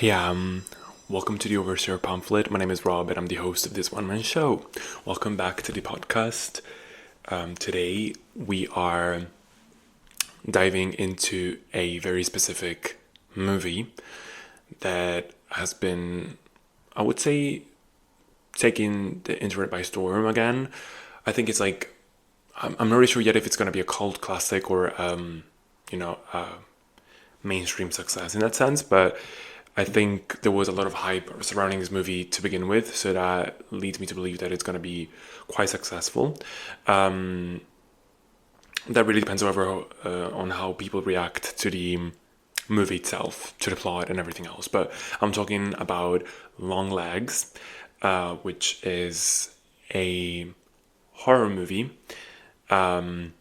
Hey, welcome to the Overseer Pamphlet. My name is Rob, and I'm the host of this one-man show. Welcome back to the podcast. Today, we are diving into a very specific movie that has been, I would say, taking the internet by storm again. I think it's like, I'm not really sure yet if it's going to be a cult classic or, mainstream success in that sense, but I think there was a lot of hype surrounding this movie to begin with, so that leads me to believe that it's going to be quite successful. That really depends, however, on how people react to the movie itself, to the plot and everything else. But I'm talking about Longlegs, which is a horror movie that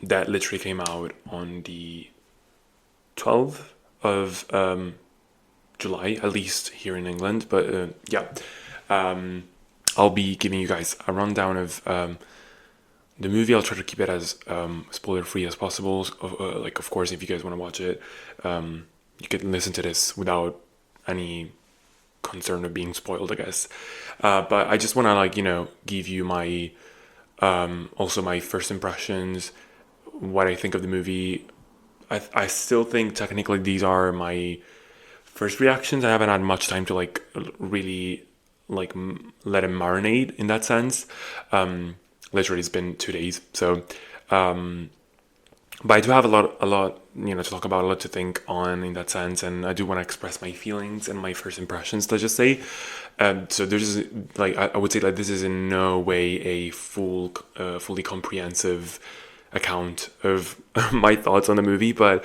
literally came out on the 12th of July, at least here in England. But I'll be giving you guys a rundown of the movie. I'll try to keep it as spoiler free as possible. Of course, if you guys want to watch it, you can listen to this without any concern of being spoiled, I guess. But I just want to give you my also my first impressions, what I think of the movie. I still think technically these are my first reactions. I haven't had much time to really let it marinate in that sense. Literally, it's been 2 days. So, but I do have a lot, to talk about, a lot to think on in that sense, and I do want to express my feelings and my first impressions. Let's just say, so there's I would say that this is in no way a fully comprehensive account of my thoughts on the movie, but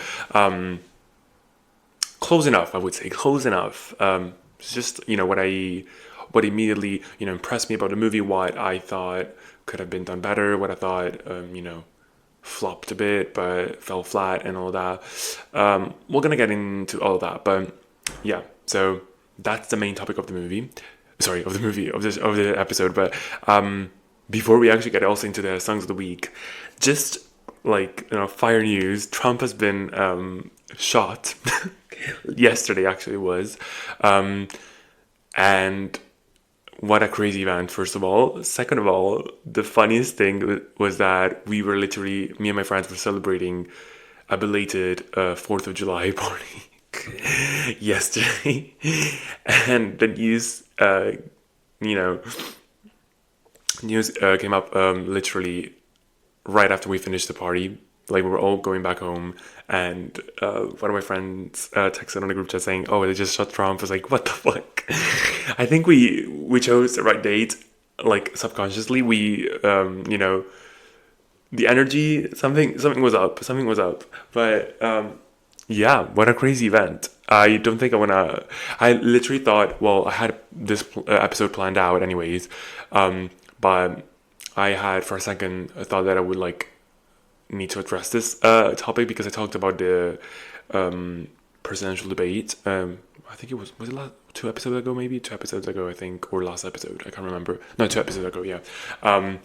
close enough, I would say, close enough. It's just what immediately impressed me about the movie, what I thought could have been done better, what I thought flopped a bit but fell flat and all that. We're gonna get into all of that, but yeah, so that's the main topic of the movie. Sorry, of the episode. But before we actually get also into the songs of the week, just fire news. Trump has been shot. Yesterday actually was, and what a crazy event, first of all. Second of all, the funniest thing was that we were literally, me and my friends were celebrating a belated 4th of July party yesterday, and the news came up literally right after we finished the party. We were all going back home, and one of my friends texted on the group chat saying, "Oh, they just shot Trump." I was like, "What the fuck?" I think we chose the right date. Subconsciously, we the energy, something was up. Something was up. But yeah, what a crazy event. I don't think I literally thought, well, I had this episode planned out anyways, but I had for a second thought that I would need to address this topic because I talked about the presidential debate. I think it was it last 2 episodes ago, maybe 2 episodes ago, I think, or last episode, I can't remember. No, 2 episodes ago, yeah. And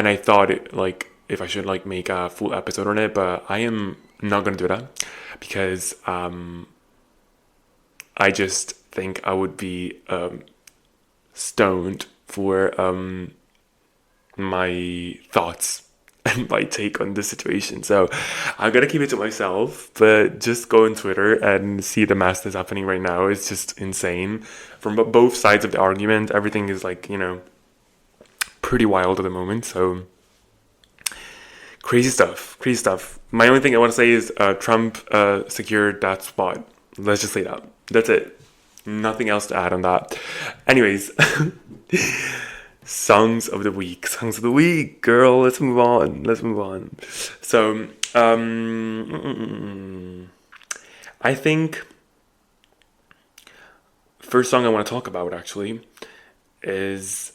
I thought if I should make a full episode on it, but I am not gonna do that because I just think I would be stoned for my thoughts and my take on the situation. So I'm gonna keep it to myself, but just go on Twitter and see the mess that's happening right now. It's just insane from both sides of the argument. Everything is pretty wild at the moment. So crazy stuff. My only thing I want to say is Trump secured that spot. Let's just say that. That's it. Nothing else to add on that. Anyways, songs of the week, girl. Let's move on. So, I think first song I want to talk about actually is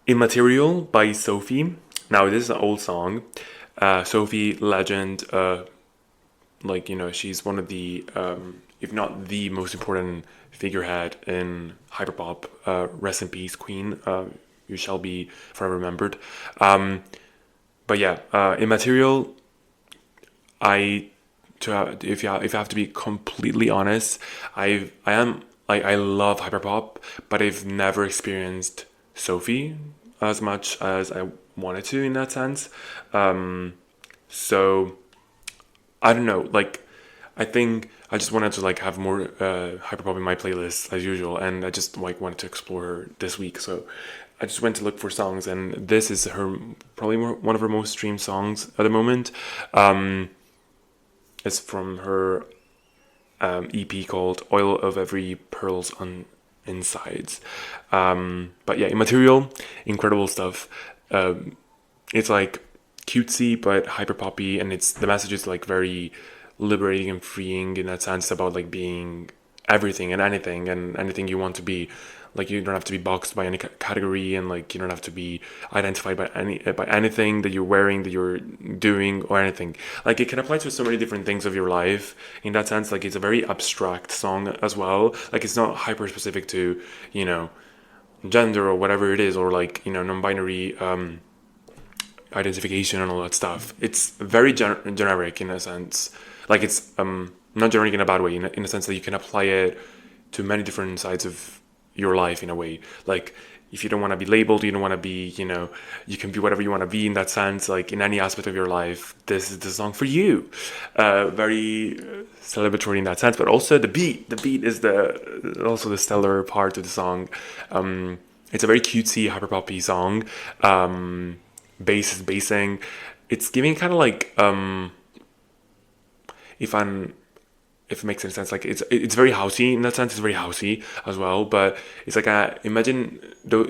Immaterial by Sophie. Now, this is an old song. Sophie, legend, she's one of the, if not the most important figurehead in hyperpop. Rest in peace, Queen. You shall be forever remembered. But yeah, Immaterial, I if I have to be completely honest, I am like I love hyperpop, but I've never experienced Sophie as much as I wanted to in that sense. So I don't know, like I think I just wanted to like have more hyperpop in my playlist as usual, and I just like wanted to explore her this week. So I just went to look for songs, and this is her probably one of her most streamed songs at the moment. It's from her EP called "Oil of Every Pearls on Insides." But yeah, Immaterial, incredible stuff. It's like cutesy but hyper poppy, and it's the message is like very liberating and freeing in that sense about like being everything and anything you want to be. Like you don't have to be boxed by any category, and like you don't have to be identified by anything that you're wearing, that you're doing, or anything. Like it can apply to so many different things of your life. In that sense, like it's a very abstract song as well. Like it's not hyper specific to gender or whatever it is, or like non-binary identification and all that stuff. It's very generic in a sense. Like it's not generic in a bad way, in a sense that you can apply it to many different sides of your life in a way. Like if you don't want to be labeled, you don't want to be, you can be whatever you want to be in that sense. Like in any aspect of your life, this is the song for you. Very celebratory in that sense, but also the beat. The beat is also the stellar part of the song. It's a very cutesy, hyper poppy song. Bass is bassing. It's giving kind of like if it makes any sense, like it's very housey in that sense. It's very housey as well, but it's like imagine though.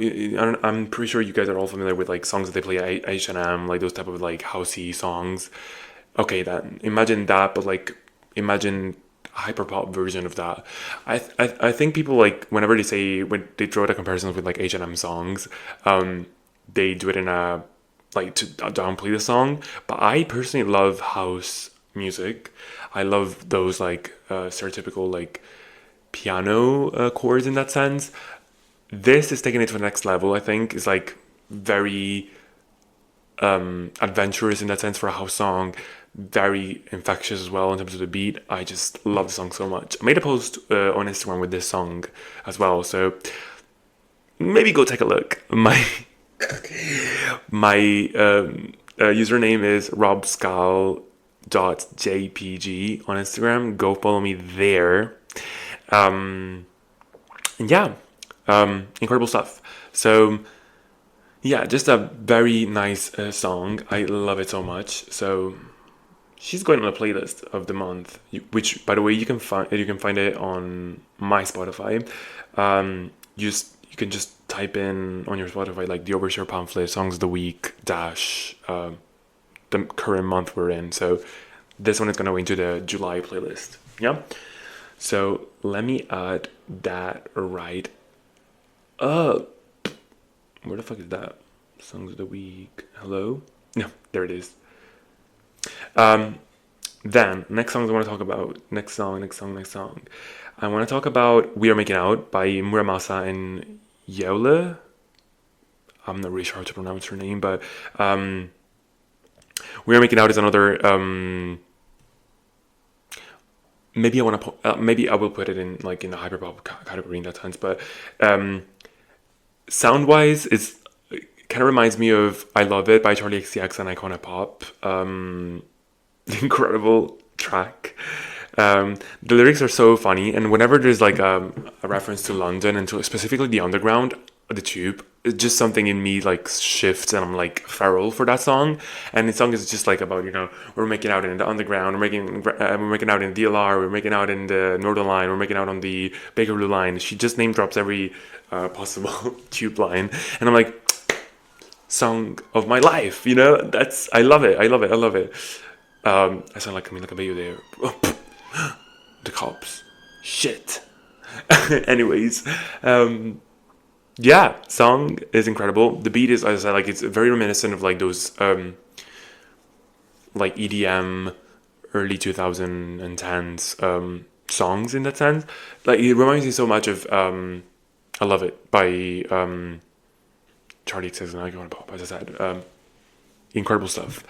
I'm pretty sure you guys are all familiar with like songs that they play at H&M, like those type of like housey songs. Okay, that imagine that, but like imagine a hyperpop version of that. I think people like whenever when they draw the comparisons with like H&M songs, they do it in a like to downplay the song. But I personally love house music. I love those like stereotypical like piano chords in that sense. This is taking it to the next level. I think is like very adventurous in that sense for a house song. Very infectious as well in terms of the beat. I just love the song so much. I made a post on Instagram with this song as well, so maybe go take a look. My username is robscal.jpg on Instagram. Go follow me there. Yeah, incredible stuff. So yeah, just a very nice song. I love it so much. So she's going on a playlist of the month, which by the way you can find it on my Spotify. You can just type in on your Spotify like the Overture Pamphlet songs of the week dash the current month we're in. So this one is gonna go into the July playlist. Yeah. So let me add that right up. Where the fuck is that? Songs of the week. Hello? No, there it is. Then next song I want to talk about. Next song. I want to talk about "We Are Making Out" by Muramasa and Yeole. I'm not really sure how to pronounce her name, but "We Are Making Out" is another. Maybe maybe I will put it in like in the hyperpop category in that sense, but sound wise, it's kind of reminds me of "I Love It" by Charlie XCX and Icona Pop. Incredible track. The lyrics are so funny, and whenever there's like a reference to London and to specifically the underground, the tube, it's just something in me like shifts, and I'm like feral for that song. And the song is just like about we're making out in the underground, we're making out in DLR, we're making out in the Northern Line, we're making out on the Bakerloo line. She just name drops every possible tube line, and I'm like, song of my life, That's I love it. I sound like Camila Cabello there. The cops. Shit. Anyways, yeah, song is incredible. The beat is, as I said, like it's very reminiscent of like those like EDM early 2010s songs in that sense. Like it reminds me so much of I Love It by Charlie XCX and Icona Pop, as I said. incredible stuff.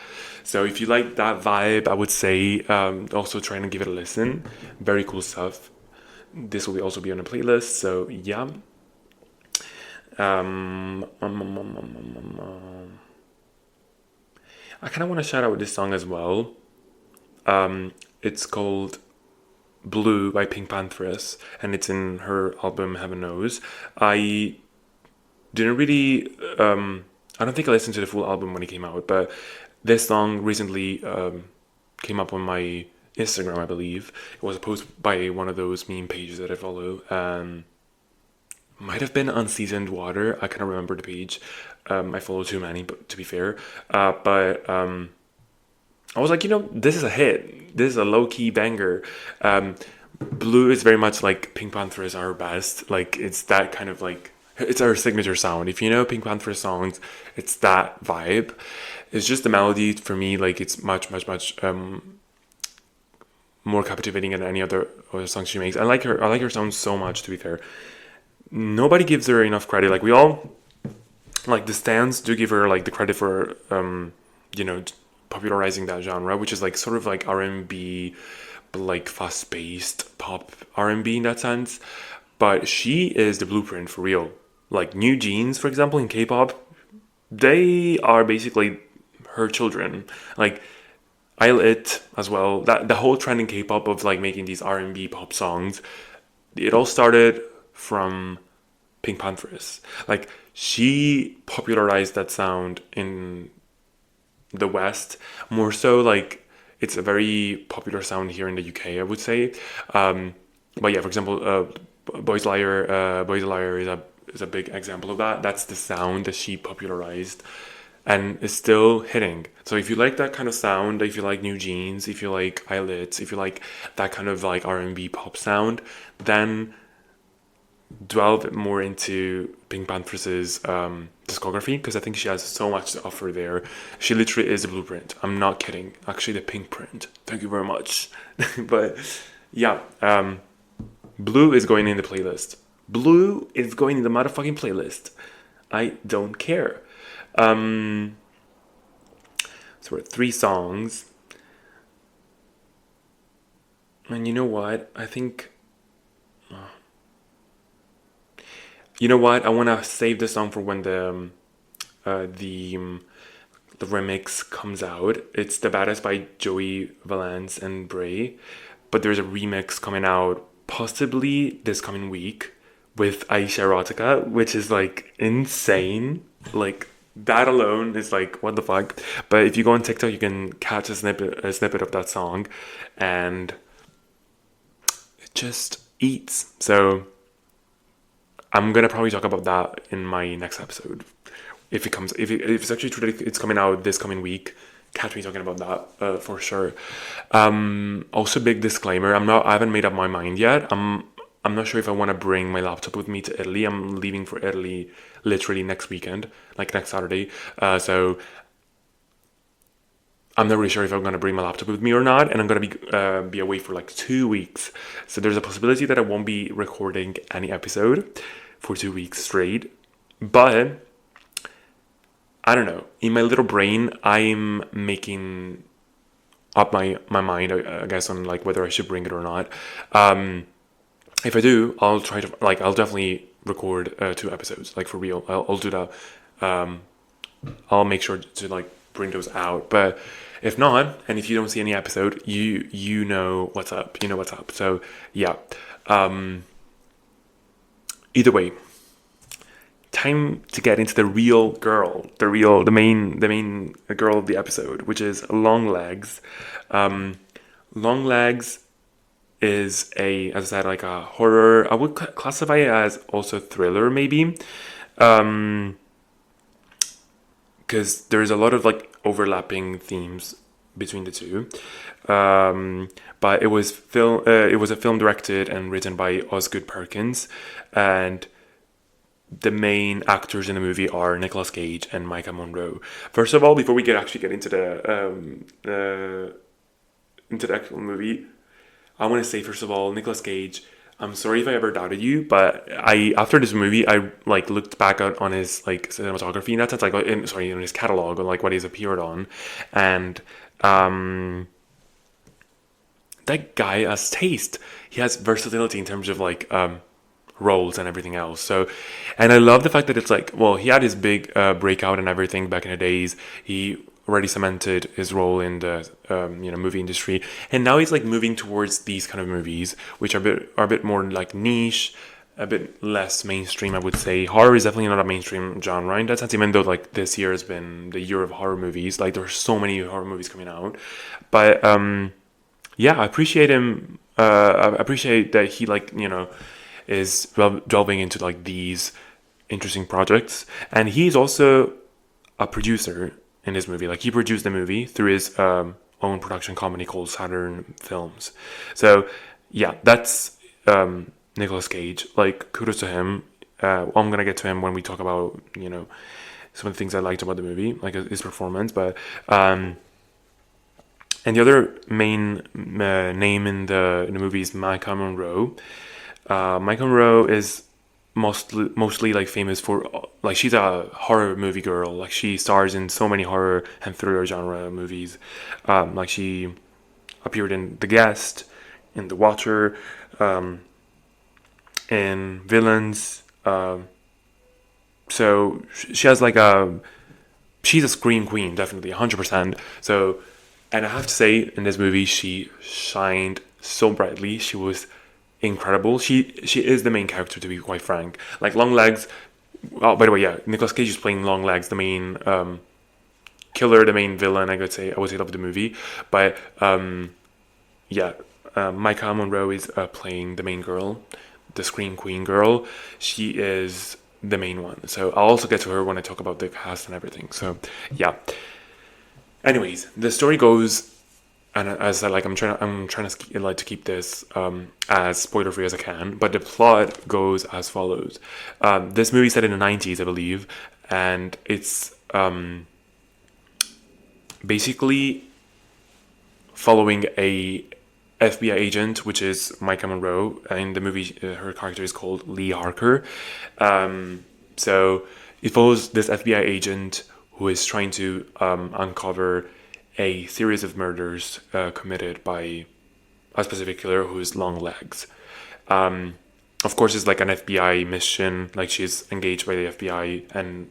So if you like that vibe, I would say also try and give it a listen. Very cool stuff. This will also be on a playlist. So yeah. I kind of want to shout out this song as well. It's called Blue by Pink Pantheress, and it's in her album Heaven Knows. I didn't really, I don't think I listened to the full album when it came out, but this song recently came up on my Instagram, I believe. It was a post by one of those meme pages that I follow. Might have been Unseasoned Water. I can't remember the page. I follow too many, but to be fair. But I was like, this is a hit. This is a low-key banger. Blue is very much like Pink Pantheress are her best. Like, it's that kind of like, it's our signature sound. If you know Pink Pantheress songs, it's that vibe. It's just the melody for me, like, it's much, much, much more captivating than any other songs she makes. I like her sound so much, to be fair. Nobody gives her enough credit. Like, we all, like, the stands do give her like the credit for popularizing that genre, which is like sort of like R&B, but like fast-paced pop R&B in that sense. But she is the blueprint for real. Like, New Jeans, for example, in K-pop, they are basically her children. Like, It as well. That the whole trend in K-pop of like making these R&B pop songs, it all started from Pink Pantheress. Like, she popularized that sound in the West more so. Like, it's a very popular sound here in the UK, I would say. But yeah, for example, Boys Liar is a big example of that. That's the sound that she popularized and is still hitting. So if you like that kind of sound, if you like New Jeans, if you like Eyelids, if you like that kind of like R&B pop sound, then delve more into Pink Pantheress's discography, because I think she has so much to offer there. She literally is a blueprint. I'm not kidding. Actually, the pink print. Thank you very much. But yeah, Blue is going in the playlist. Blue is going in the motherfucking playlist. I don't care. So we're at 3 songs. And you know what? I think... You know what? I want to save this song for when the remix comes out. It's The Baddest by Joey Valance and Bray. But there's a remix coming out possibly this coming week with Aisha Erotica, which is like insane. Like, that alone is like, what the fuck? But if you go on TikTok, you can catch a snippet of that song, and it just eats. So I'm gonna probably talk about that in my next episode. If it's actually true that it's coming out this coming week, catch me talking about that for sure. Also, big disclaimer: I haven't made up my mind yet. I'm not sure if I want to bring my laptop with me to Italy. I'm leaving for Italy literally next weekend, like next Saturday. So I'm not really sure if I'm going to bring my laptop with me or not, and I'm going to be away for like 2 weeks. So there's a possibility that I won't be recording any episode for 2 weeks straight. But I don't know. In my little brain, I'm making up my mind, I guess, on like whether I should bring it or not. If I do, I'll try to I'll definitely record 2 episodes, like for real. I'll do that. I'll make sure to like bring those out. But if not, and if you don't see any episode, you know what's up. You know what's up. So yeah. Either way, time to get into the real girl, the main girl of the episode, which is Longlegs. Longlegs is as I said, like a horror. I would classify it as also thriller, maybe, because there's a lot of like overlapping themes between the two. But it was a film directed and written by Osgood Perkins, and the main actors in the movie are Nicolas Cage and Micah Monroe. First of all, before we get into the actual movie, I want to say, first of all, Nicolas Cage, I'm sorry if I ever doubted you, but I after this movie, I like looked back on his like cinematography in that sense, like in his catalog, or like what he's appeared on, and um, that guy has taste. He has versatility in terms of like roles and everything else. So, and I love the fact that it's like, well, he had his big breakout and everything back in the days. He already cemented his role in the movie industry, and now he's like moving towards these kind of movies, which are a bit more like niche, a bit less mainstream. I would say horror is definitely not a mainstream genre in that sense. Even though like this year has been the year of horror movies, like there's so many horror movies coming out, but yeah, I appreciate him. I appreciate that he like is delving into like these interesting projects, and he's also a producer in this movie. Like he produced the movie through his own production company called Saturn Films. So yeah, that's Nicolas Cage. Like kudos to him. I'm gonna get to him when we talk about some of the things I liked about the movie, like his performance, but. And the other main name in the movie is Micah Monroe. Micah Monroe is mostly like famous for like she's a horror movie girl. Like she stars in so many horror and thriller genre movies. Like she appeared in The Guest, in The Watcher, in Villains. So she has like she's a scream queen, definitely 100%. So. And I have to say, in this movie, she shined so brightly. She was incredible. She is the main character, to be quite frank. Like Longlegs. Oh, by the way, yeah, Nicolas Cage is playing Longlegs, the main killer, the main villain. I would say of the movie. But yeah, Micah Monroe is playing the main girl, the Scream Queen girl. She is the main one. So I'll also get to her when I talk about the cast and everything. So yeah. Anyways, the story goes, and as I like, I'm trying to like to keep this as spoiler free as I can. But the plot goes as follows: this movie set in the '90s, I believe, and it's basically following a FBI agent, which is Micah Monroe. In the movie, her character is called Lee Harker. So it follows this FBI agent who is trying to uncover a series of murders committed by a specific killer who is Longlegs. Of course, it's like an FBI mission. Like she's engaged by the FBI, and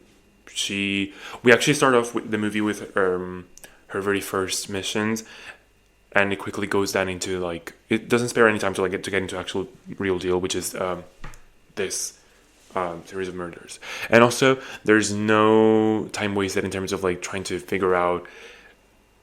we actually start off with the movie with her very first missions, and it quickly goes down into like it doesn't spare any time to get into actual real deal, which is this series of murders. And also there's no time wasted in terms of like trying to figure out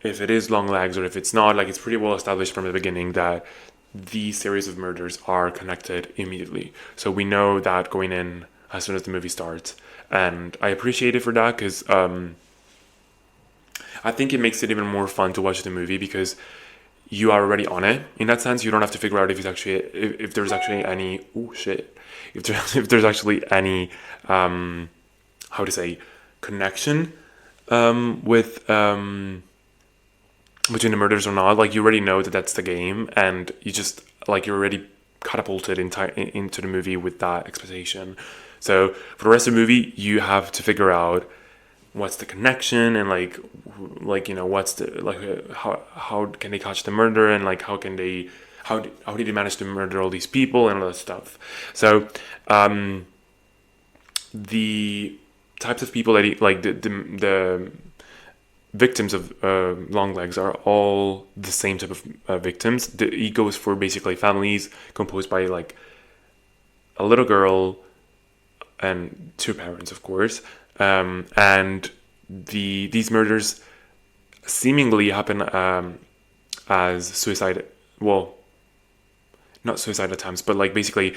if it is Longlegs or if it's not. Like it's pretty well established from the beginning that these series of murders are connected immediately, so we know that going in as soon as the movie starts, and I appreciate it for that because I think it makes it even more fun to watch the movie because you are already on it in that sense. You don't have to figure out if there's actually any if there's actually any how to say connection with between the murders or not. Like you already know that that's the game, and you just like you're already catapulted into the movie with that expectation. So for the rest of the movie, you have to figure out what's the connection and like what's the like how can they catch the murder, and like how did they manage to murder all these people and all that stuff. So the types of people that the victims of Longlegs are all the same type of victims. He goes for basically families composed by like a little girl and two parents, of course. And these murders seemingly happen as suicide. Well, not suicide attempts, but like basically,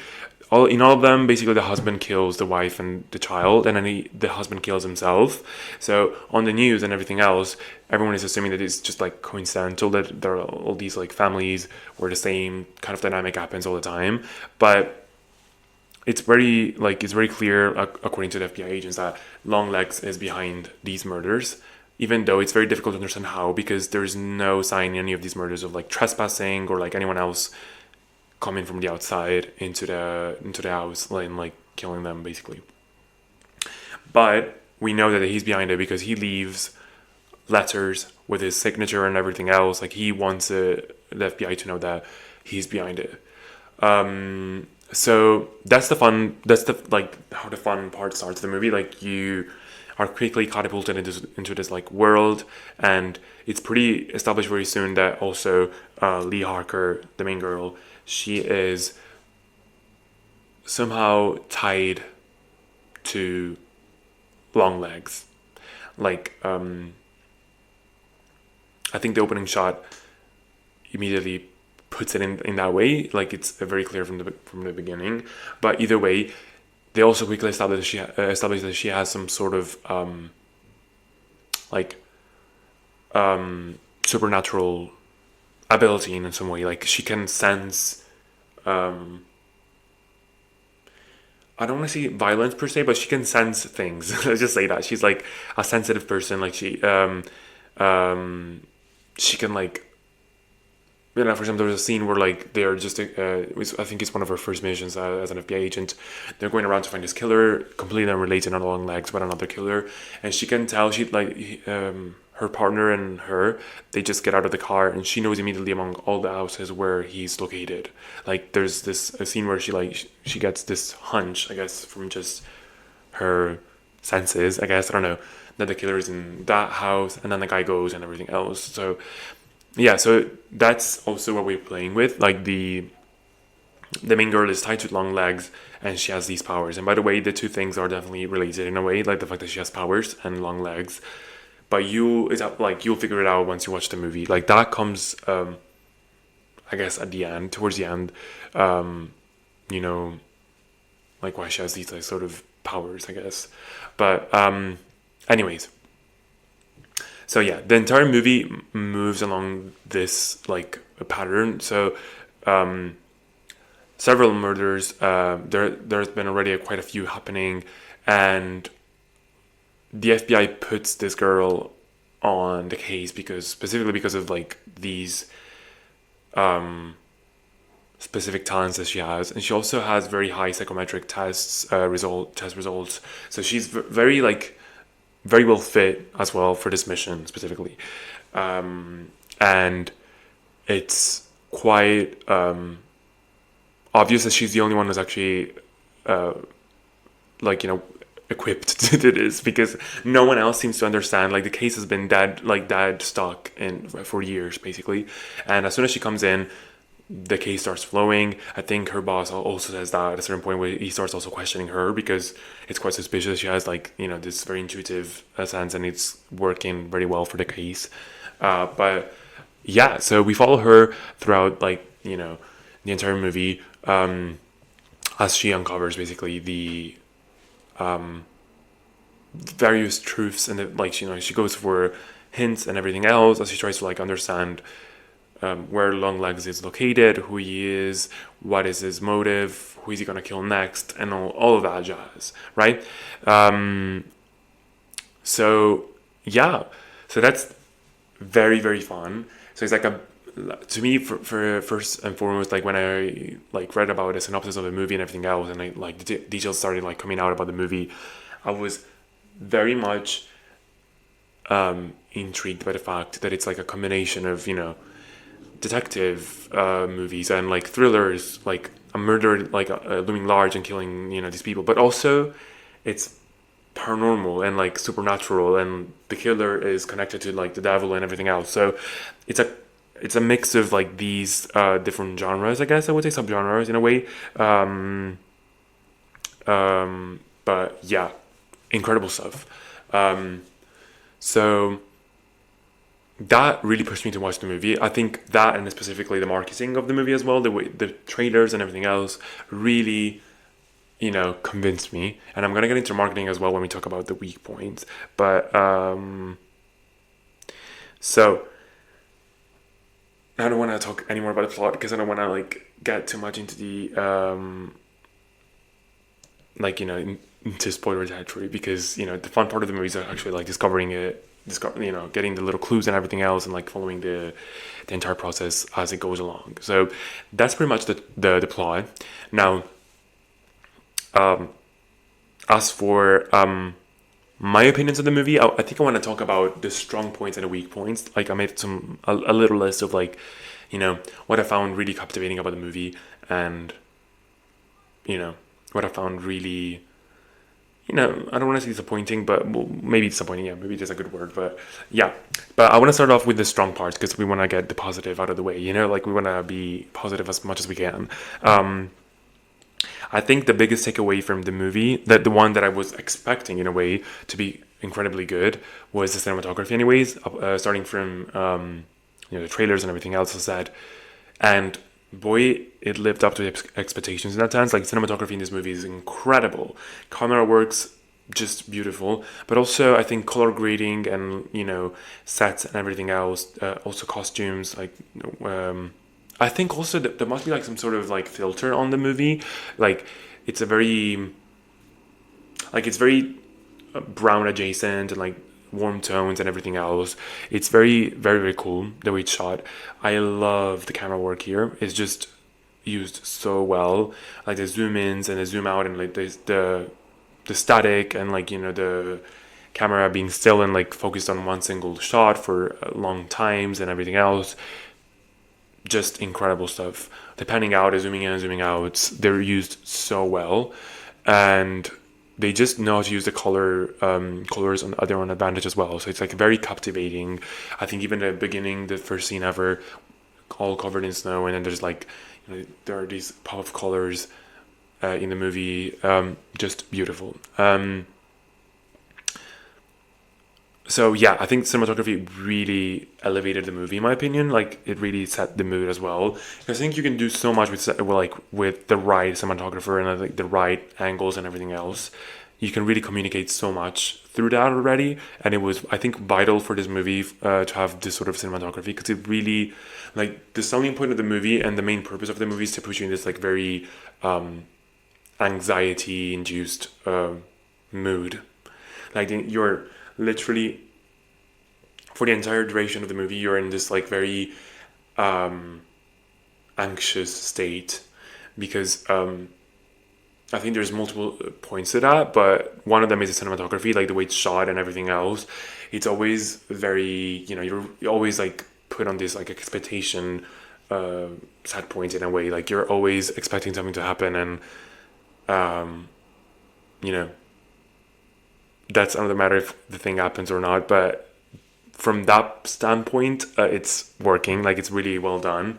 all of them, basically the husband kills the wife and the child, and then the husband kills himself. So on the news and everything else, everyone is assuming that it's just like coincidental that there are all these like families where the same kind of dynamic happens all the time, but it's very clear, according to the FBI agents, that Longlegs is behind these murders, even though it's very difficult to understand how, because there's no sign in any of these murders of like trespassing or like anyone else coming from the outside into the house and like killing them basically. But we know that he's behind it because he leaves letters with his signature and everything else. Like he wants the FBI to know that he's behind it. So that's the fun. That's the like how the fun part starts of the movie. Like you are quickly catapulted into this like world, and it's pretty established very soon that also Lee Harker, the main girl, she is somehow tied to Longlegs. Like I think the opening shot immediately puts it in that way. Like it's very clear from the beginning. But either way, they also quickly establish that she has some sort of like supernatural ability in some way. Like she can sense. I don't want to say violence per se, but she can sense things. Let's just say that she's like a sensitive person. Like she can like, you know, for example, there was a scene where like they're just I think it's one of her first missions as an FBI agent. They're going around to find this killer, completely unrelated on Longlegs, but another killer, and she can tell she like her partner and her, they just get out of the car and she knows immediately among all the houses where he's located. Like there's this a scene where she gets this hunch, I guess, from just her senses, I guess, I don't know, that the killer is in that house, and then the guy goes and everything else. So yeah, so that's also what we're playing with. Like the main girl is tied to Longlegs and she has these powers. And by the way, the two things are definitely related in a way, like the fact that she has powers and long legs. But you'll figure it out once you watch the movie. Like that comes I guess at the end, towards the end, you know, like why she has these like sort of powers, I guess. But anyways, so yeah, the entire movie moves along this like pattern. So several murders. There's been already quite a few happening, and the FBI puts this girl on the case specifically because of like these specific talents that she has, and she also has very high psychometric test results. So she's very like very well fit as well for this mission specifically, and it's quite obvious that she's the only one who's actually like, you know, equipped to do this, because no one else seems to understand. Like the case has been dead stuck in for years basically, and as soon as she comes in, the case starts flowing. I think her boss also says that at a certain point where he starts also questioning her, because it's quite suspicious. She has like, you know, this very intuitive sense, and it's working very well for the case. But yeah, so we follow her throughout, like, you know, the entire movie, as she uncovers basically the various truths, and like, you know, she goes for hints and everything else as she tries to like understand where Longlegs is located, who he is, what is his motive, who is he gonna kill next, and all of that jazz, right? So yeah, so that's very, very fun. So it's like to me, for first and foremost, like when I like read about the synopsis of the movie and everything else, and I like the details started like coming out about the movie, I was very much intrigued by the fact that it's like a combination of, you know, detective movies and like thrillers, like a murder like looming large and killing, you know, these people, but also it's paranormal and like supernatural, and the killer is connected to like the devil and everything else. So it's a mix of like these different genres, I guess I would say, subgenres in a way. But yeah, incredible stuff. So that really pushed me to watch the movie. I think that, and specifically the marketing of the movie as well, the way the trailers and everything else really, you know, convinced me. And I'm gonna get into marketing as well when we talk about the weak points. But so I don't want to talk anymore about the plot, because I don't want to like get too much into the like, you know, into spoiler territory, because, you know, the fun part of the movie is actually like discovering it getting the little clues and everything else, and like following the entire process as it goes along. So that's pretty much the plot. Now, as for my opinions of the movie, I think I want to talk about the strong points and the weak points. Like I made a little list of like, what I found really captivating about the movie, and what I found really, I don't want to say disappointing, but well, maybe disappointing. Yeah, maybe that's a good word. But yeah, but I want to start off with the strong parts because we want to get the positive out of the way. Like we want to be positive as much as we can. I think the biggest takeaway from the movie, that the one that I was expecting in a way to be incredibly good, was the cinematography. Anyways, starting from the trailers and everything else I said, and boy, it lived up to the expectations in that sense. Like cinematography in this movie is incredible. Camera works just beautiful, but also I think color grading and sets and everything else, also costumes, like I think also that there must be like some sort of like filter on the movie. Like it's very brown adjacent and like warm tones and everything else. It's very, very, very cool the way it's shot. I love the camera work here. It's just used so well. Like the zoom ins and the zoom out, and like the static, and like the camera being still and like focused on one single shot for long times and everything else. Just incredible stuff. The panning out, the zooming in and zooming out, they're used so well, and they just know how to use the colors on their own advantage as well. So it's like very captivating. I think even the beginning, the first scene ever, all covered in snow, and then there's like there are these pop of colors in the movie, just beautiful. So yeah, I think cinematography really elevated the movie in my opinion. Like it really set the mood as well. I think you can do so much with the right cinematographer and like the right angles and everything else. You can really communicate so much through that already, and it was, I think, vital for this movie to have this sort of cinematography, because it really, like, the selling point of the movie and the main purpose of the movie is to put you in this like very anxiety induced mood. Like you're literally, for the entire duration of the movie, you're in this like very anxious state, because I think there's multiple points to that, but one of them is the cinematography, like the way it's shot and everything else. It's always very, you're always like put on this like expectation set point in a way. Like you're always expecting something to happen, and that's another matter if the thing happens or not. But from that standpoint, it's working. Like it's really well done.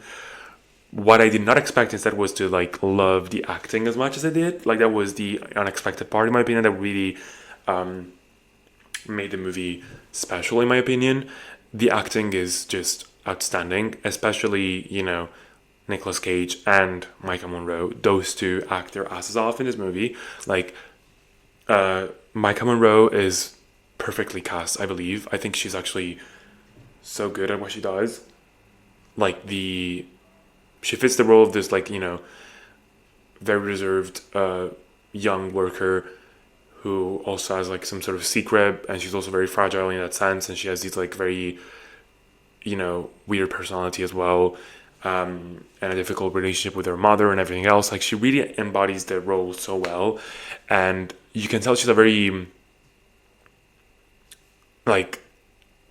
What I did not expect instead was to like love the acting as much as I did. Like that was the unexpected part in my opinion that really made the movie special in my opinion. The acting is just outstanding, especially Nicolas Cage and Micah Monroe. Those two act their asses off in this movie. Like Micah Monroe is perfectly cast, I believe. I think she's actually so good at what she does. Like she fits the role of this like very reserved young worker who also has like some sort of secret, and she's also very fragile in that sense, and she has these like very weird personality as well, and a difficult relationship with her mother and everything else. Like she really embodies the role so well, and you can tell she's a very like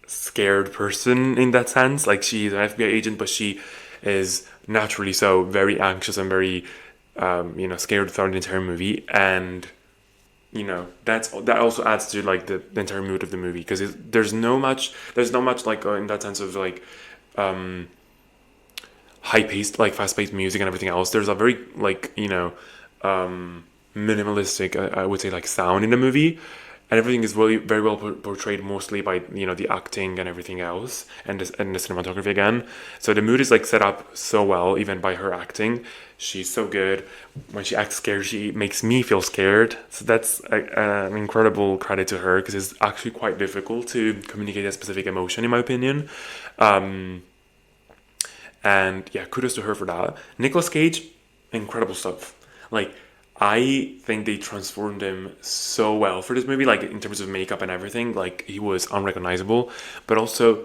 scared person in that sense. Like she's an FBI agent, but she is naturally so very anxious and very scared throughout the entire movie, and that also adds to like the entire mood of the movie, because there's not much like in that sense of like high-paced, like fast-paced music and everything else. There's a very like minimalistic, I would say, like sound in the movie, and everything is really very well portrayed, mostly by the acting and everything else, and the cinematography again. So the mood is like set up so well, even by her acting. She's so good. When she acts scared, she makes me feel scared. So that's an incredible credit to her, because it's actually quite difficult to communicate a specific emotion, in my opinion. And yeah, kudos to her for that. Nicolas Cage, incredible stuff. Like I think they transformed him so well for this movie, like in terms of makeup and everything. Like he was unrecognizable, but also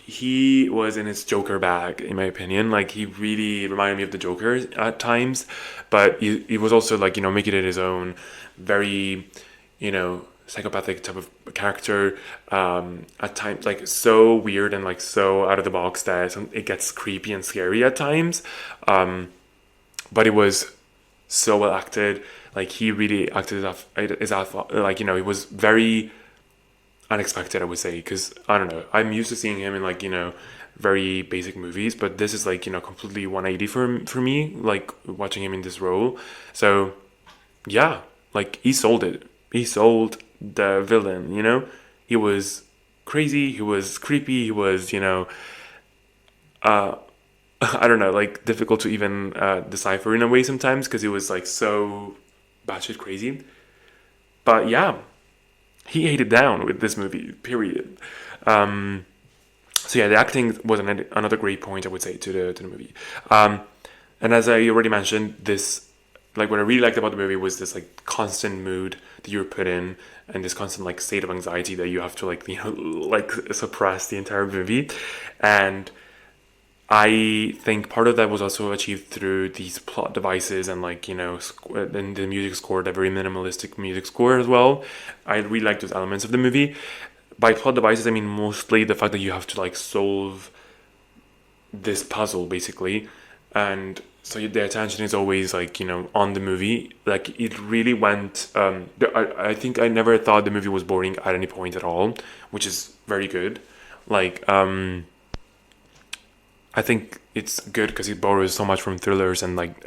he was in his Joker bag, in my opinion. Like he really reminded me of the Joker at times, but he was also like making it his own, very psychopathic type of character. At times, like so weird and like so out of the box that it gets creepy and scary at times. But it was so well acted. Like he really acted his like he was very unexpected, I would say, because I don't know, I'm used to seeing him in like very basic movies, but this is like completely 180 for me, like watching him in this role. So yeah, like he sold it. He sold the villain. He was crazy. He was creepy. He was uh, I don't know, like difficult to even decipher in a way sometimes because he was like so batshit crazy. But yeah, he ate it down with this movie. Period. Um, so yeah, the acting was another great point, I would say, to the movie. Um, and as I already mentioned, this like what I really liked about the movie was this like constant mood that you were put in, and this constant like state of anxiety that you have to like like suppress the entire movie. And I think part of that was also achieved through these plot devices and like and the music score, the very minimalistic music score as well. I really like those elements of the movie. By plot devices, I mean mostly the fact that you have to like solve this puzzle basically, and so the attention is always like on the movie. Like it really went. I think I never thought the movie was boring at any point at all, which is very good. Like I think it's good because it borrows so much from thrillers and like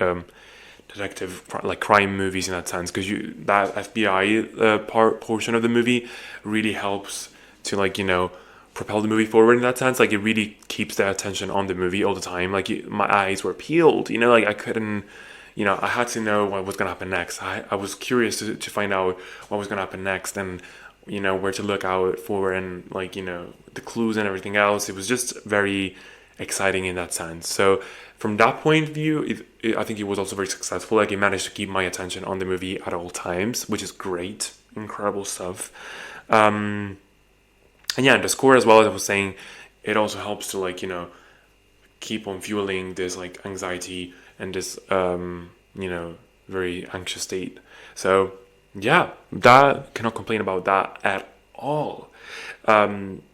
detective like crime movies in that sense, because you that FBI portion of the movie really helps to like propel the movie forward in that sense. Like it really keeps the attention on the movie all the time. Like my eyes were peeled, like I couldn't, I had to know what was gonna happen next. I was curious to find out what was gonna happen next, and where to look out for, and like the clues and everything else. It was just very exciting in that sense. So from that point of view, I think it was also very successful. Like it managed to keep my attention on the movie at all times, which is great. Incredible stuff. And yeah, the score as well, as I was saying, it also helps to like keep on fueling this like anxiety and this very anxious state. So yeah, that cannot complain about that at all.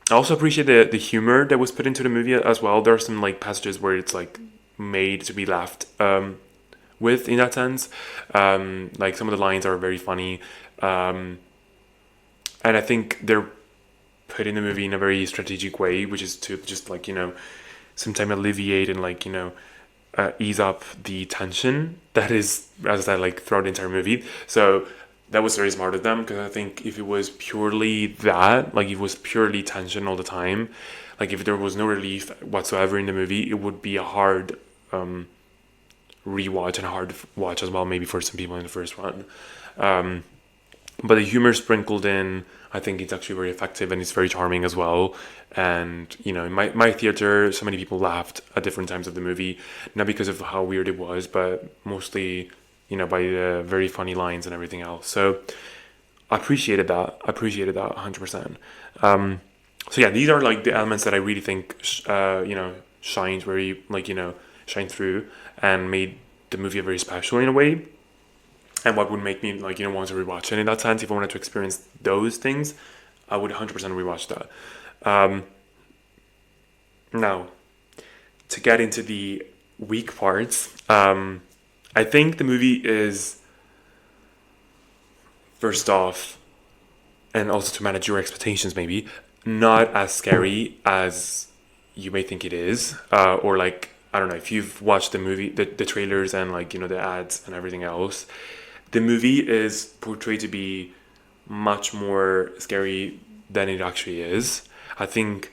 I also appreciate the humor that was put into the movie as well. There are some like passages where it's like made to be laughed with in that sense. Like some of the lines are very funny, and I think they're put in the movie in a very strategic way, which is to just like sometimes alleviate and like ease up the tension that is, as I said, like throughout the entire movie. So that was very smart of them, because I think if it was purely that, like if it was purely tension all the time, like if there was no relief whatsoever in the movie, it would be a hard rewatch and a hard watch as well, maybe for some people in the first run. But the humor sprinkled in, I think it's actually very effective and it's very charming as well. And in my theater, so many people laughed at different times of the movie, not because of how weird it was, but mostly by the very funny lines and everything else. So I appreciated that. 100%. So yeah, these are like the elements that I really think shined very like shine through and made the movie very special in a way. And what would make me like want to rewatch it in that sense. If I wanted to experience those things, I would 100% rewatch that. Now, to get into the weak parts, I think the movie is, first off, and also to manage your expectations, maybe not as scary as you may think it is, or like I don't know, if you've watched the movie, the trailers and like the ads and everything else. The movie is portrayed to be much more scary than it actually is. I think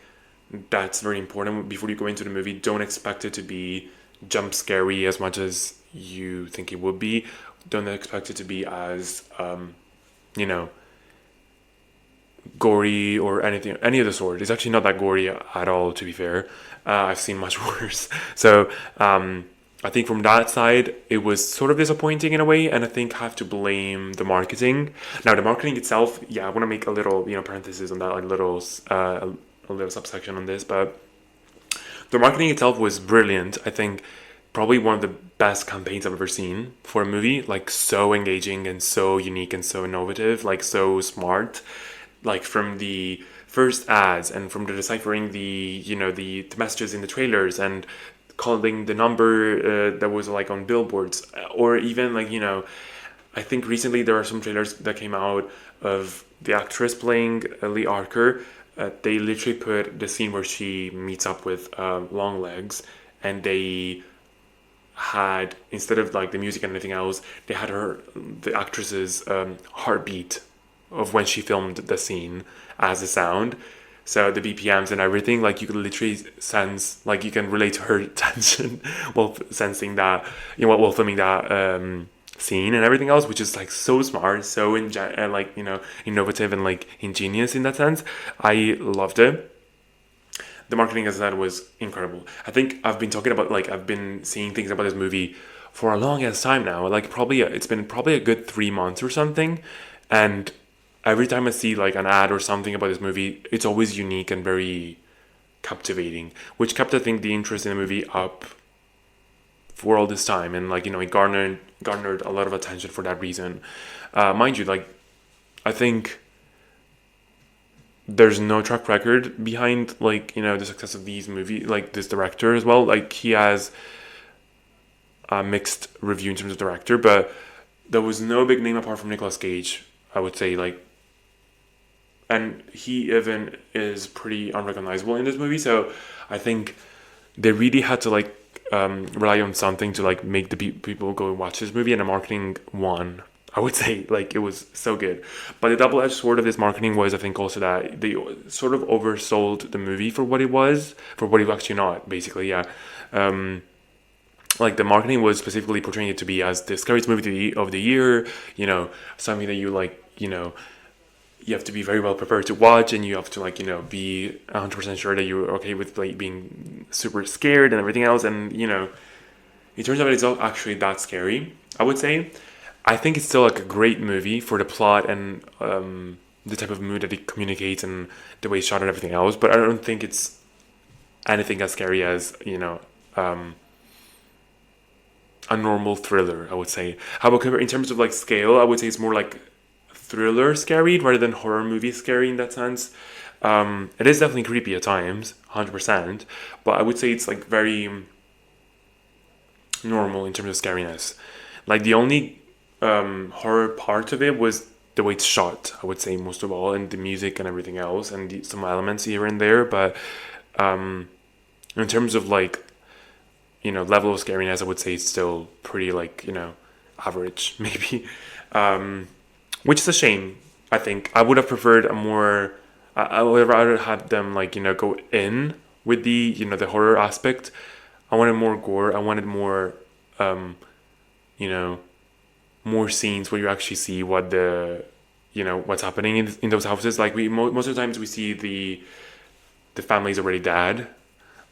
that's very important. Before you go into the movie, don't expect it to be jump scary as much as you think it would be. Don't expect it to be as you know gory or any of the sort. It's actually not that gory at all, to be fair. I've seen much worse. So I think from that side, it was sort of disappointing in a way, and I think I have to blame the marketing. Now, the marketing itself, yeah, I want to make a little, parenthesis on that, like a little subsection on this, but the marketing itself was brilliant. I think probably one of the best campaigns I've ever seen for a movie. Like so engaging and so unique and so innovative, like so smart. Like from the first ads and from the deciphering the messages in the trailers and calling the number that was like on billboards, or even like I think recently there are some trailers that came out of the actress playing Lee Archer. They literally put the scene where she meets up with Longlegs, and they had, instead of like the music and anything else, they had the actress's heartbeat of when she filmed the scene as a sound. So the BPMs and everything, like you could literally sense, like you can relate to her tension while sensing that, while filming that scene and everything else, which is like so smart, so innovative and like ingenious in that sense. I loved it. The marketing, as I said, was incredible. I think I've been talking about, like, I've been seeing things about this movie for a long ass time now. Like it's been probably a good 3 months or something, and every time I see like an ad or something about this movie, it's always unique and very captivating, which kept, I think, the interest in the movie up for all this time, and like it garnered a lot of attention for that reason. Mind you, like I think there's no track record behind like the success of these movies, like this director as well. Like he has a mixed review in terms of director, but there was no big name apart from Nicolas Cage, I would say, like, and he even is pretty unrecognizable in this movie. So I think they really had to like rely on something to like make the people go and watch this movie, and the marketing won. I would say, like, it was so good. But the double-edged sword of this marketing was, I think, also that they sort of oversold the movie for what it was, for what it was actually not, basically, yeah. Like, the marketing was specifically portraying it to be as the scariest movie of the year, something that you, like, you have to be very well prepared to watch, and you have to, like, be 100% sure that you're okay with, like, being super scared and everything else. And, it turns out it's not actually that scary, I would say. I think it's still like a great movie for the plot and the type of mood that it communicates and the way it's shot and everything else. But I don't think it's anything as scary as a normal thriller, I would say. How about in terms of like scale? I would say it's more like thriller scary rather than horror movie scary in that sense. It is definitely creepy at times, 100%. But I would say it's like very normal in terms of scariness. Like the only horror part of it was the way it's shot, I would say, most of all, and the music and everything else, and some elements here and there. But in terms of like level of scariness, I would say it's still pretty like average maybe, which is a shame. I think I would have preferred a more. I would have rather had them like go in with the the horror aspect. I wanted more gore. I wanted more more scenes where you actually see what what's happening in those houses. Like most of the times we see the family's already dead,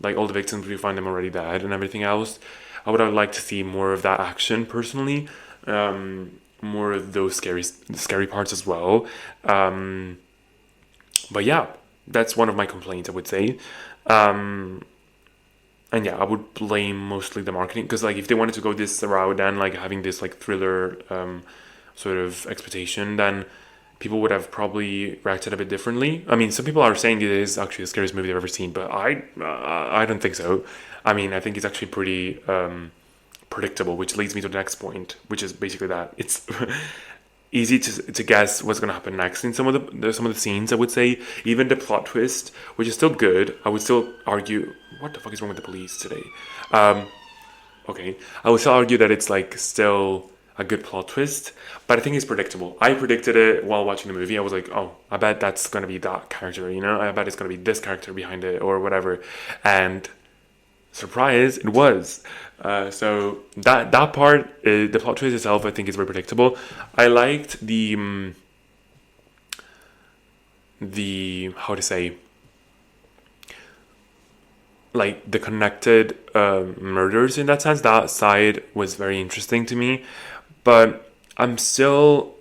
like all the victims, we find them already dead and everything else. I would have liked to see more of that action personally, more of those scary parts as well. But yeah, that's one of my complaints, I would say. And yeah, I would blame mostly the marketing, because like if they wanted to go this route and like having this like thriller sort of expectation, then people would have probably reacted a bit differently. I mean, some people are saying it is actually the scariest movie they've ever seen, but I don't think so. I mean, I think it's actually pretty predictable, which leads me to the next point, which is basically that it's easy to guess what's going to happen next in some of the scenes. I would say even the plot twist, which is still good, I would still argue, what the fuck is wrong with the police today? Okay, I would still argue that it's like still a good plot twist, but I think it's predictable. I predicted it while watching the movie. I was like, oh, I bet that's going to be that character, I bet it's going to be this character behind it or whatever. And surprise, it was. So that part, the plot twist itself, I think is very predictable. I liked the how to say, like the connected murders in that sense. That side was very interesting to me, but I'm still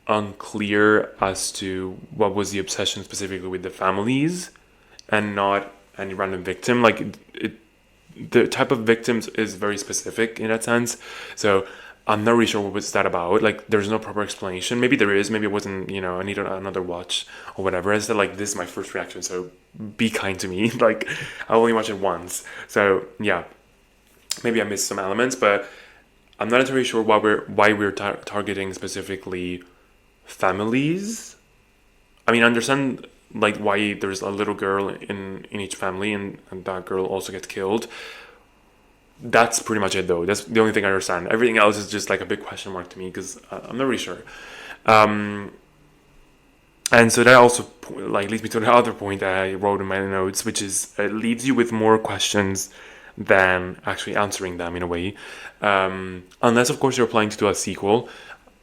unclear as to what was the obsession specifically with the families and not any random victim. Like the type of victims is very specific in that sense. So I'm not really sure what was that about. Like there's no proper explanation. Maybe there is. Maybe it wasn't. I need another watch or whatever. I said like this is my first reaction. So be kind to me. Like I only watched it once. So yeah, maybe I missed some elements, but I'm not entirely sure why we're targeting specifically families. I mean, I understand like why there's a little girl in each family, and that girl also gets killed. That's pretty much it, though. That's the only thing I understand. Everything else is just like a big question mark to me because I'm not really sure. Um, and so that also like leads me to the other point that I wrote in my notes, which is it leaves you with more questions than actually answering them in a way. Unless, of course, you're planning to do a sequel,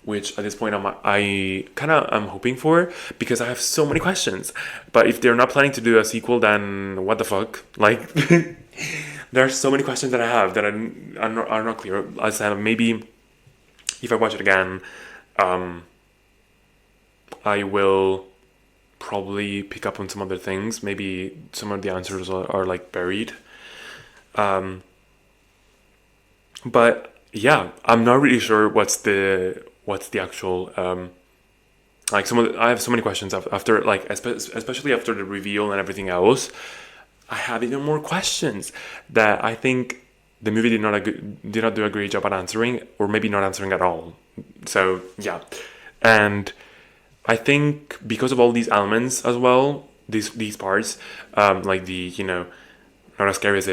which at this point I kind of am hoping for because I have so many questions. But if they're not planning to do a sequel, then what the fuck? Like, there are so many questions that I have that are not clear. I said maybe if I watch it again, I will probably pick up on some other things. Maybe some of the answers are like buried. Um, but yeah, I'm not really sure what's the actual like I have so many questions after like especially after the reveal and everything else. I have even more questions that I think the movie did not do a great job at answering, or maybe not answering at all. So yeah, and I think because of all these elements as well, these parts, like the not as scary as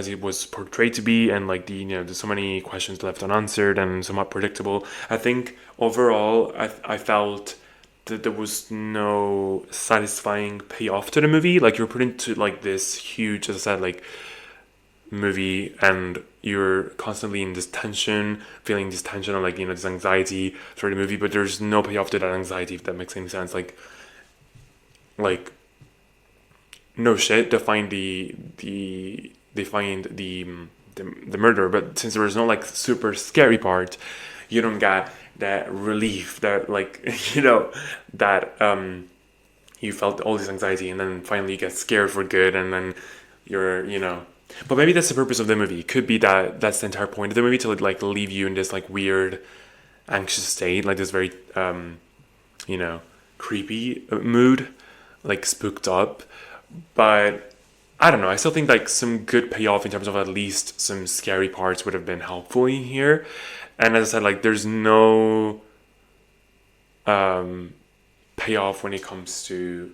it was portrayed to be, and like there's so many questions left unanswered and somewhat predictable. I think overall, I felt that there was no satisfying payoff to the movie. Like you're put into like this huge, as I said, like movie, and you're constantly in this tension, feeling this tension or like this anxiety through the movie, but there's no payoff to that anxiety, if that makes any sense. Like no shit, they find the murder, but since there was no like super scary part, you don't get that relief that like that you felt all this anxiety, and then finally you get scared for good, and then you're. But maybe that's the purpose of the movie. It could be that that's the entire point of the movie, to like leave you in this like weird, anxious state, like this very creepy mood, like spooked up. But I don't know. I still think like some good payoff in terms of at least some scary parts would have been helpful in here. And as I said, like there's no payoff when it comes to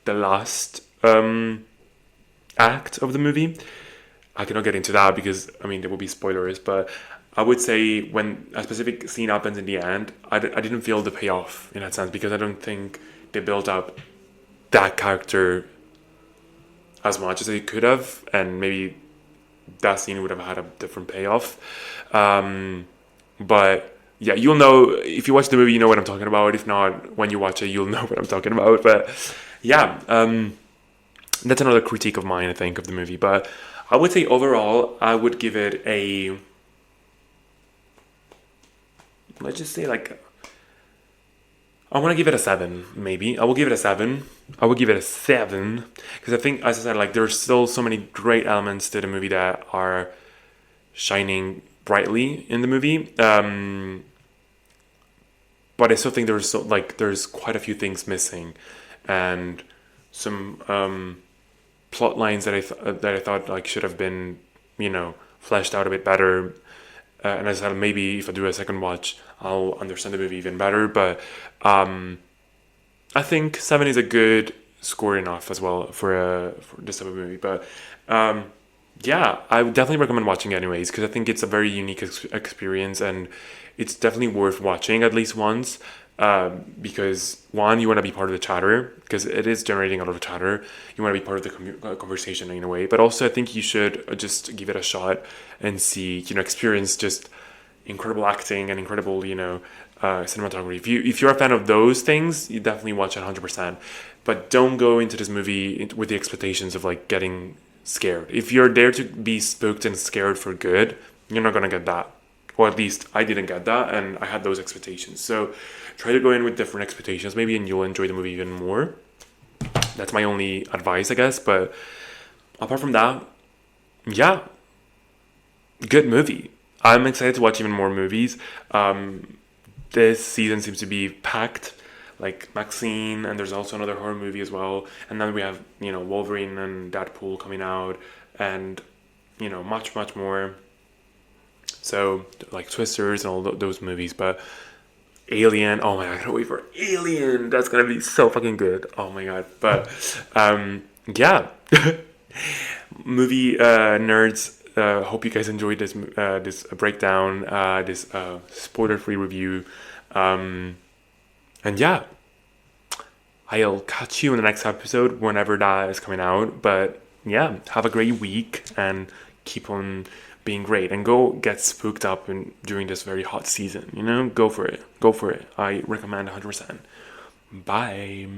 the last act of the movie. I cannot get into that because I mean there will be spoilers, but I would say when a specific scene happens in the end, I didn't feel the payoff in that sense, because I don't think they built up that character as much as they could have, and maybe that scene would have had a different payoff. But yeah, you'll know if you watch the movie, you know what I'm talking about. If not, when you watch it, you'll know what I'm talking about. But yeah, that's another critique of mine, I think, of the movie. But I would say overall, I would give it a, let's just say like, I want to give it a 7, maybe. I will give it a 7. I would give it a 7 because I think, as I said, like there's still so many great elements to the movie that are shining brightly in the movie. But I still think there's quite a few things missing, and some plot lines that I thought like should have been fleshed out a bit better. And as I said, maybe if I do a second watch, I'll understand the movie even better. But I think 7 is a good score enough as well for this type of movie. But yeah, I would definitely recommend watching it anyways, because I think it's a very unique experience, and it's definitely worth watching at least once. Because one, you want to be part of the chatter, because it is generating a lot of chatter. You want to be part of the conversation in a way, but also I think you should just give it a shot and see, experience just incredible acting and incredible, cinematography. If you're a fan of those things, you definitely watch it 100%. But don't go into this movie with the expectations of like getting scared. If you're there to be spooked and scared for good, you're not gonna get that. Or at least I didn't get that, and I had those expectations. So try to go in with different expectations, maybe, and you'll enjoy the movie even more. That's my only advice, I guess. But apart from that, yeah, good movie. I'm excited to watch even more movies. This season seems to be packed, like Maxine, and there's also another horror movie as well. And then we have, Wolverine and Deadpool coming out, and, much, much more. So, like Twisters and all those movies. But Alien, oh my god, I can't wait for Alien. That's gonna be so fucking good. Oh my god. But, yeah. Movie nerds. Hope you guys enjoyed this breakdown, this spoiler-free review, and yeah, I'll catch you in the next episode whenever that is coming out. But yeah, have a great week and keep on being great, and go get spooked up during this very hot season. Go for it. I recommend 100%. Bye.